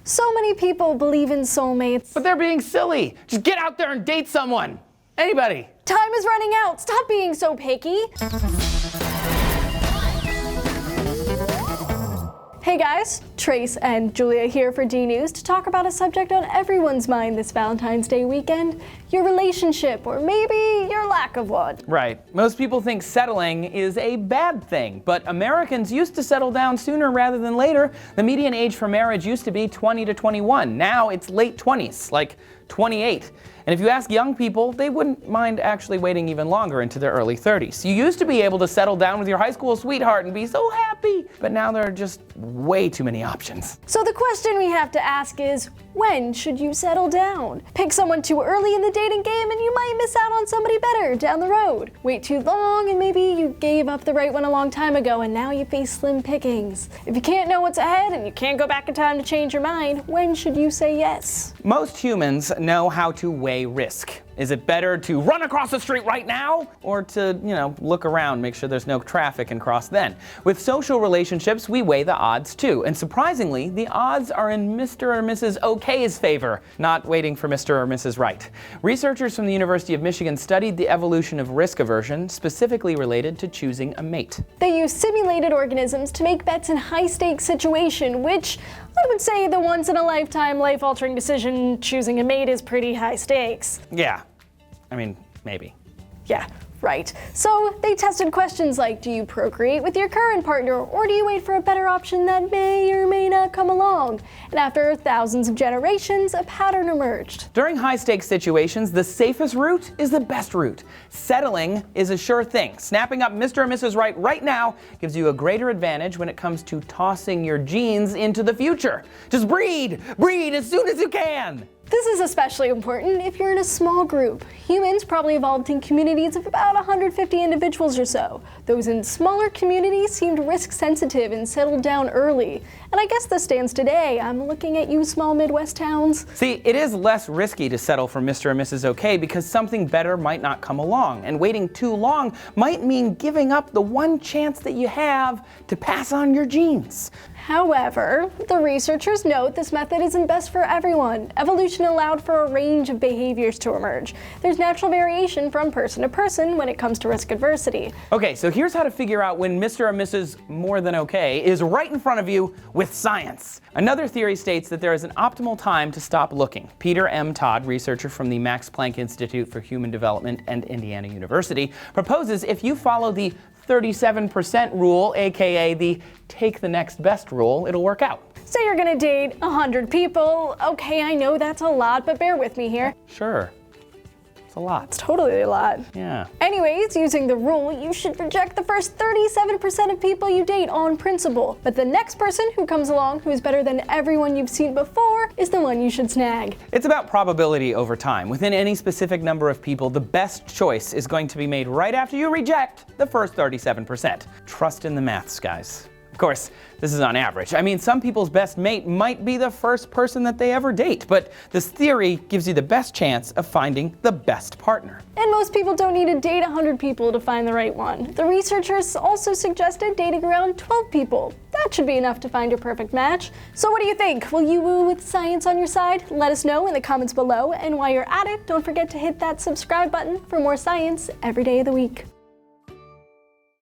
So many people believe in soulmates. But they're being silly. Just get out there and date someone. Anybody. Time is running out. Stop being so picky. Hey guys, Trace and Julia here for DNews to talk about a subject on everyone's mind this Valentine's Day weekend, your relationship, or maybe your lack of one. Right. Most people think settling is a bad thing, but Americans used to settle down sooner rather than later. The median age for marriage used to be 20 to 21. Now it's late 20s, like 28. And if you ask young people, they wouldn't mind actually waiting even longer into their early 30s. You used to be able to settle down with your high school sweetheart and be so happy, but now there are just way too many options. So the question we have to ask is, when should you settle down? Pick someone too early in the dating game and you might miss out on somebody better down the road. Wait too long and maybe you gave up the right one a long time ago and now you face slim pickings. If you can't know what's ahead and you can't go back in time to change your mind, when should you say yes? Most humans know how to weigh risk. Is it better to run across the street right now or to, look around, make sure there's no traffic and cross then? With social relationships, we weigh the odds too. And surprisingly, the odds are in Mr. or Mrs. OK's favor, not waiting for Mr. or Mrs. Right. Researchers from the University of Michigan studied the evolution of risk aversion, specifically related to choosing a mate. They used simulated organisms to make bets in high-stakes situations, which I would say the once-in-a-lifetime, life-altering decision, choosing a mate, is pretty high stakes. Yeah. Maybe. Yeah, right. So they tested questions like, do you procreate with your current partner, or do you wait for a better option that may or may not come along? And after thousands of generations, a pattern emerged. During high-stakes situations, the safest route is the best route. Settling is a sure thing. Snapping up Mr. or Mrs. Right now gives you a greater advantage when it comes to tossing your genes into the future. Just breed as soon as you can. This is especially important if you're in a small group. Humans probably evolved in communities of about 150 individuals or so. Those in smaller communities seemed risk-sensitive and settled down early. And I guess this stands today. I'm looking at you small Midwest towns. See, it is less risky to settle for Mr. or Mrs. OK because something better might not come along. And waiting too long might mean giving up the one chance that you have to pass on your genes. However, the researchers note this method isn't best for everyone. Evolution allowed for a range of behaviors to emerge. There's natural variation from person to person when it comes to risk adversity. Okay, so here's how to figure out when Mr. or Mrs. More Than OK is right in front of you with science. Another theory states that there is an optimal time to stop looking. Peter M. Todd, researcher from the Max Planck Institute for Human Development and Indiana University, proposes if you follow the 37% rule, aka the take the next best rule, it'll work out. Say you're gonna date 100 people. Okay, I know that's a lot, but bear with me here. Sure. It's a lot. It's totally a lot. Yeah. Anyways, using the rule, you should reject the first 37% of people you date on principle. But the next person who comes along who's better than everyone you've seen before is the one you should snag. It's about probability over time. Within any specific number of people, the best choice is going to be made right after you reject the first 37%. Trust in the maths, guys. Of course, this is on average. Some people's best mate might be the first person that they ever date, but this theory gives you the best chance of finding the best partner. And most people don't need to date 100 people to find the right one. The researchers also suggested dating around 12 people. That should be enough to find your perfect match. So what do you think? Will you woo with science on your side? Let us know in the comments below. And while you're at it, don't forget to hit that subscribe button for more science every day of the week.